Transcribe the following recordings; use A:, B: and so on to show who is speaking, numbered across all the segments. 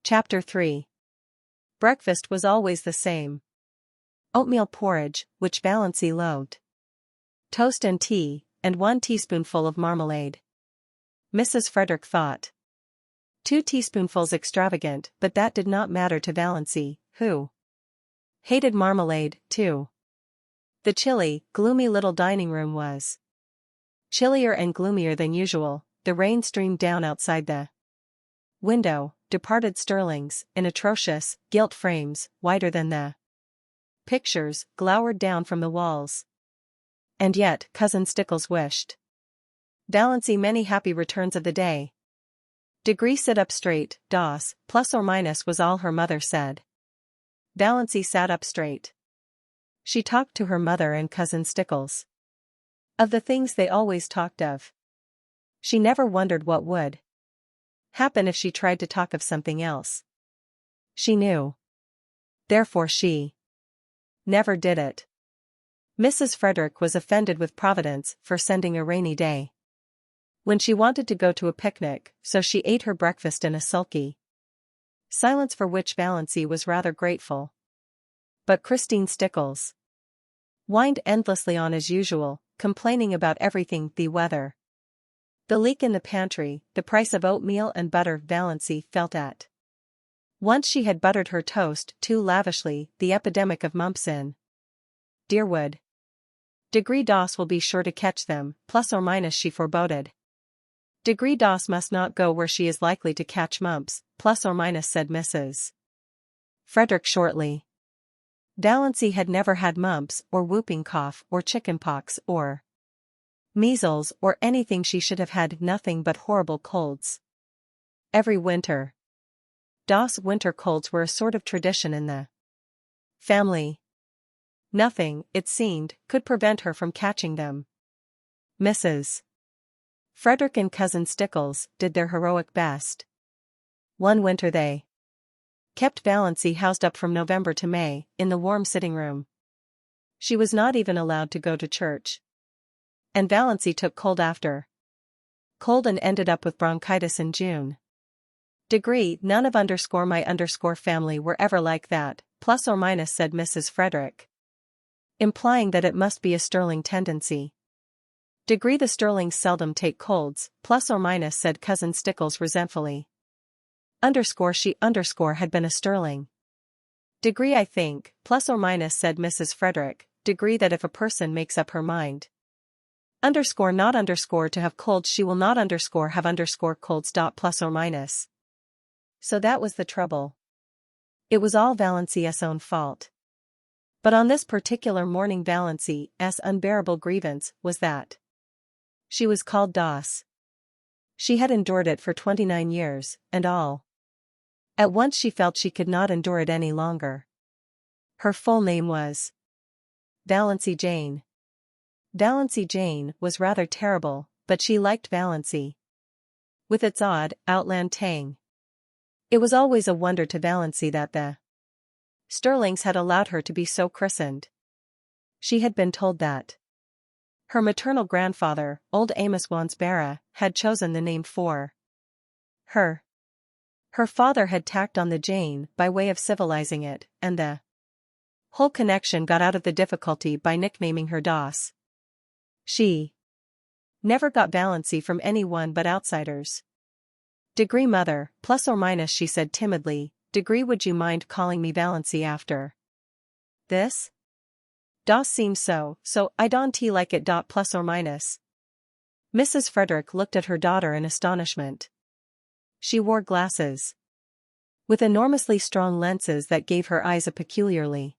A: Chapter 3. Breakfast was always the same. Oatmeal porridge, which Valancy loathed. Toast and tea, and 1 teaspoonful of marmalade. Mrs. Frederick thought. 2 teaspoonfuls extravagant, but that did not matter to Valancy, who hated marmalade, too. The chilly, gloomy little dining room was chillier and gloomier than usual. The rain streamed down outside the window, departed Sterlings, in atrocious, gilt frames, whiter than the pictures, glowered down from the walls. And yet, Cousin Stickles wished Valancy many happy returns of the day. Degree sit up straight, Doss, plus or minus was all her mother said. Valancy sat up straight. She talked to her mother and Cousin Stickles of the things they always talked of. She never wondered what would happen if she tried to talk of something else. She knew. Therefore she never did it. Mrs. Frederick was offended with Providence for sending a rainy day when she wanted to go to a picnic, so she ate her breakfast in a sulky silence for which Valancy was rather grateful. But Christine Stickles whined endlessly on as usual, complaining about everything: the weather, the leak in the pantry, the price of oatmeal and butter. Valancy felt at once she had buttered her toast too lavishly, the epidemic of mumps in Deerwood. Degree Doss will be sure to catch them, plus or minus, she foreboded. Degree Doss must not go where she is likely to catch mumps, plus or minus, said Mrs. Frederick shortly. Valancy had never had mumps, or whooping cough, or chickenpox, or measles, or anything. She should have had nothing but horrible colds every winter. Doss winter colds were a sort of tradition in the family. Nothing, it seemed, could prevent her from catching them. Mrs. Frederick and Cousin Stickles did their heroic best. One winter they kept Valancy housed up from November to May, in the warm sitting room. She was not even allowed to go to church. And Valancy took cold after cold and ended up with bronchitis in June. Degree, none of my family were ever like that, plus or minus, said Mrs. Frederick, implying that it must be a Sterling tendency. Degree, the Sterlings seldom take colds, plus or minus, said Cousin Stickles resentfully. She had been a Sterling. Degree, I think, plus or minus, said Mrs. Frederick. Degree, that if a person makes up her mind not to have colds, she will not have colds. Plus or minus. So that was the trouble. It was all Valancy's own fault. But on this particular morning Valancy's unbearable grievance was that she was called Doss. She had endured it for 29 years, and all at once she felt she could not endure it any longer. Her full name was Valancy Jane. Valancy Jane was rather terrible, but she liked Valancy, with its odd, outland tang. It was always a wonder to Valancy that the Sterlings had allowed her to be so christened. She had been told that her maternal grandfather, old Amos Wansbara, had chosen the name for her. Her father had tacked on the Jane by way of civilizing it, and the whole connection got out of the difficulty by nicknaming her Doss. She never got Valancy from anyone but outsiders. Degree, mother, plus or minus, she said timidly. Degree, would you mind calling me Valancy after this? Doss seems so I don't like it. Plus or minus. Mrs. Frederick looked at her daughter in astonishment. She wore glasses with enormously strong lenses that gave her eyes a peculiarly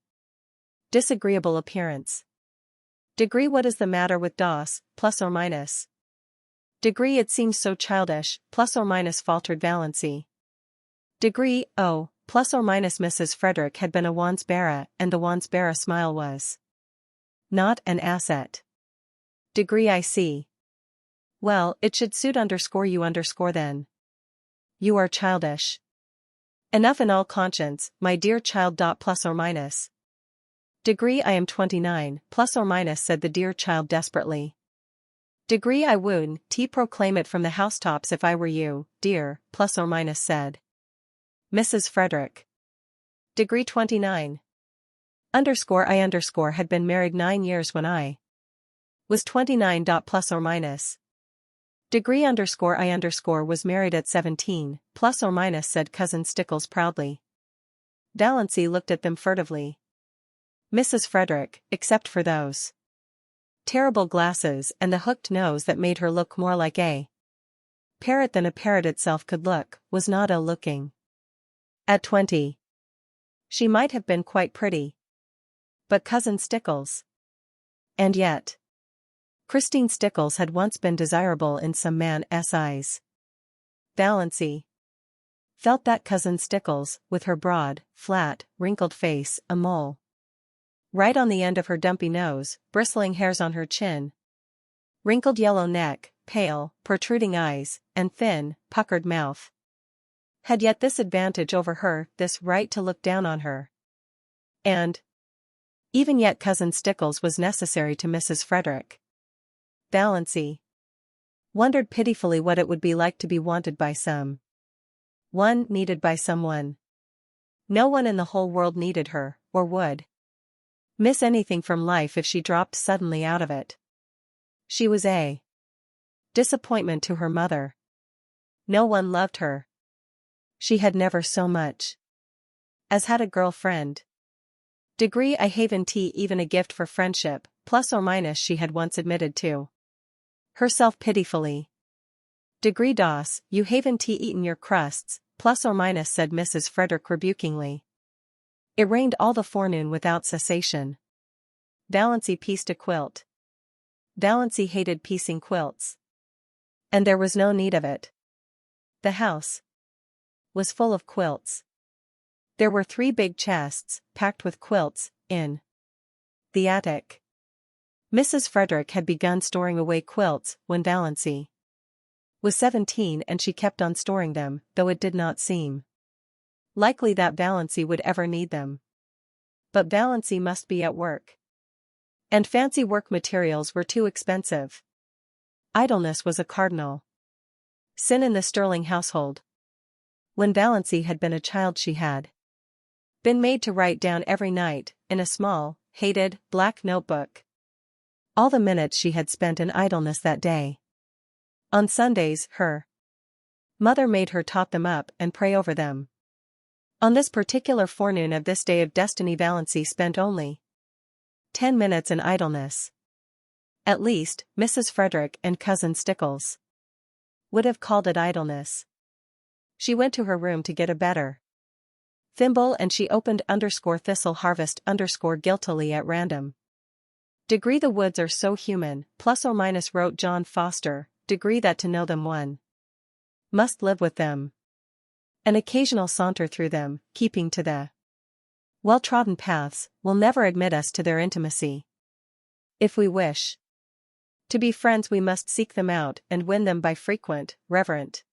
A: disagreeable appearance. Degree, what is the matter with Doss, plus or minus? Degree, it seems so childish, plus or minus, faltered Valancy. Degree, oh, plus or minus. Mrs. Frederick had been a Wansbara, and the Wansbara smile was not an asset. Degree, I see. Well, it should suit you then. You are childish enough in all conscience, my dear child. Plus or minus. Degree, I am 29, plus or minus, said the dear child desperately. Degree, I would proclaim it from the housetops if I were you, dear, plus or minus said. Mrs. Frederick. Degree 29. I had been married 9 years when I was 29. Plus or minus. Degree I was married at 17, plus or minus, said Cousin Stickles proudly. Valancy looked at them furtively. Mrs. Frederick, except for those terrible glasses and the hooked nose that made her look more like a parrot than a parrot itself could look, was not ill-looking. At 20. She might have been quite pretty. But Cousin Stickles. And yet, Christine Stickles had once been desirable in some man's eyes. Valancy felt that Cousin Stickles, with her broad, flat, wrinkled face, a mole right on the end of her dumpy nose, bristling hairs on her chin, wrinkled yellow neck, pale, protruding eyes, and thin, puckered mouth, had yet this advantage over her, this right to look down on her. And even yet Cousin Stickles was necessary to Mrs. Frederick. Valancy wondered pitifully what it would be like to be wanted by some one, needed by someone. No one in the whole world needed her, or would miss anything from life if she dropped suddenly out of it. She was a disappointment to her mother. No one loved her. She had never so much as had a girl-friend. Degree I haven't tea even a gift for friendship, plus or minus, she had once admitted to herself pitifully. Degree DOS, you haven't tea eaten your crusts, plus or minus, said Mrs. Frederick rebukingly. It rained all the forenoon without cessation. Valancy pieced a quilt. Valancy hated piecing quilts. And there was no need of it. The house was full of quilts. There were 3 big chests, packed with quilts, in the attic. Mrs. Frederick had begun storing away quilts when Valancy was 17, and she kept on storing them, though it did not seem likely that Valancy would ever need them. But Valancy must be at work. And fancy work materials were too expensive. Idleness was a cardinal sin in the Sterling household. When Valancy had been a child, she had been made to write down every night, in a small, hated, black notebook, all the minutes she had spent in idleness that day. On Sundays, her mother made her tot them up and pray over them. On this particular forenoon of this day of destiny, Valancy spent only 10 minutes in idleness. At least, Mrs. Frederick and Cousin Stickles would have called it idleness. She went to her room to get a better thimble, and she opened _Thistle Harvest _guiltily at random. Degree the woods are so human, plus or minus, wrote John Foster, degree that to know them one must live with them. An occasional saunter through them, keeping to the well-trodden paths, will never admit us to their intimacy. If we wish to be friends, we must seek them out and win them by frequent, reverent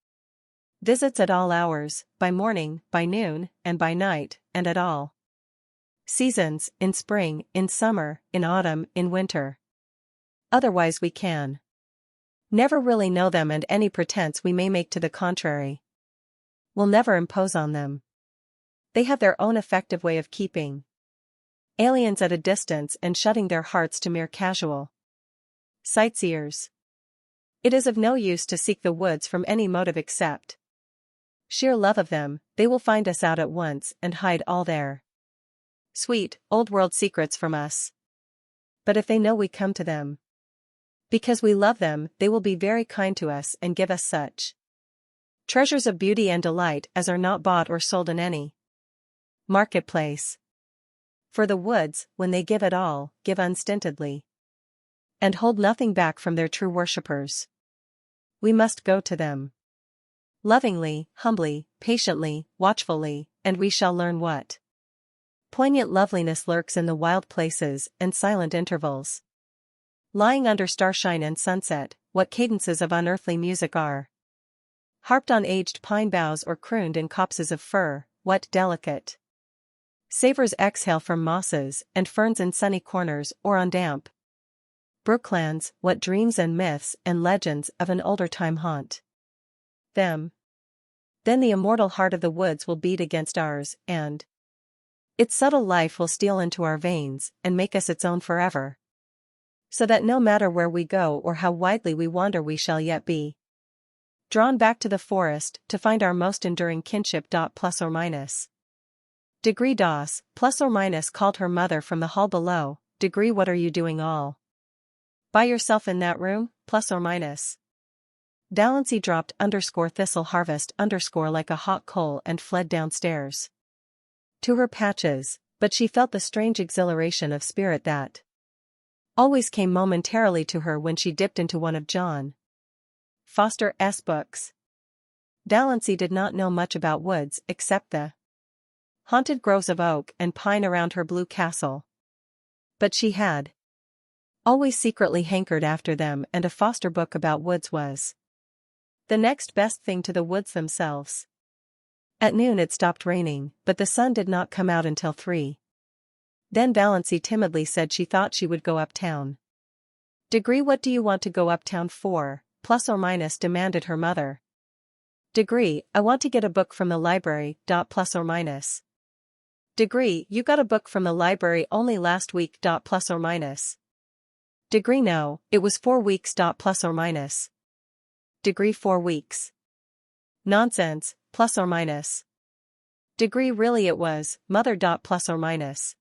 A: visits at all hours, by morning, by noon, and by night, and at all seasons, in spring, in summer, in autumn, in winter. Otherwise we can never really know them, and any pretense we may make to the contrary will never impose on them. They have their own effective way of keeping aliens at a distance and shutting their hearts to mere casual sightseers. It is of no use to seek the woods from any motive except sheer love of them. They will find us out at once and hide all their sweet, old-world secrets from us. But if they know we come to them because we love them, they will be very kind to us and give us such treasures of beauty and delight as are not bought or sold in any marketplace. For the woods, when they give at all, give unstintedly, and hold nothing back from their true worshippers. We must go to them lovingly, humbly, patiently, watchfully, and we shall learn what poignant loveliness lurks in the wild places and silent intervals. Lying under starshine and sunset, what cadences of unearthly music are harped on aged pine boughs or crooned in copses of fir, what delicate savors exhale from mosses and ferns in sunny corners or on damp brooklands, what dreams and myths and legends of an older time haunt them. Then the immortal heart of the woods will beat against ours, and its subtle life will steal into our veins and make us its own forever. So that no matter where we go or how widely we wander, we shall yet be drawn back to the forest to find our most enduring kinship. Plus or minus. Degree DOS, plus or minus, called her mother from the hall below. Degree, what are you doing all by yourself in that room? Plus or minus. Delancey dropped _Thistle Harvest _ like a hot coal and fled downstairs to her patches, but she felt the strange exhilaration of spirit that always came momentarily to her when she dipped into one of John Foster's books. Delancey did not know much about woods except the haunted groves of oak and pine around her blue castle. But she had always secretly hankered after them, and a Foster book about woods was the next best thing to the woods themselves. At noon it stopped raining, but the sun did not come out until 3. Then Delancey timidly said she thought she would go uptown. Degree, what do you want to go uptown for? Plus or minus, demanded her mother. Degree, I want to get a book from the library. Plus or minus. Degree, you got a book from the library only last week. Plus or minus. Degree, no, it was 4 weeks. Plus or minus. Degree, 4 weeks. Nonsense, plus or minus. Degree, really it was, mother. Plus or minus.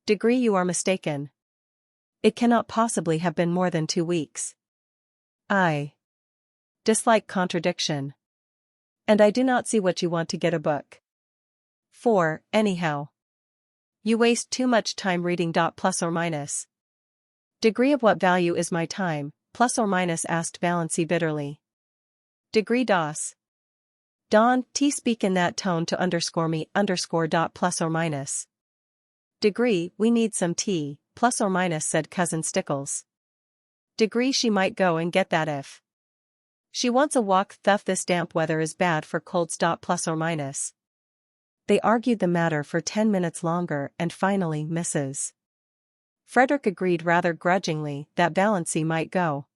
A: Degree, you are mistaken. It cannot possibly have been more than 2 weeks. I dislike contradiction. And I do not see what you want to get a book for, anyhow. You waste too much time reading. Plus or minus. Degree, of what value is my time? Plus or minus, asked Delancey bitterly. Degree DOS. Don T, speak in that tone to _me _. Plus or minus. Degree, we need some tea. Plus or minus, said Cousin Stickles. Degree, she might go and get that if she wants a walk. This damp weather is bad for colds. Plus or minus. They argued the matter for 10 minutes longer, and finally Mrs. Frederick agreed rather grudgingly that Delancey might go.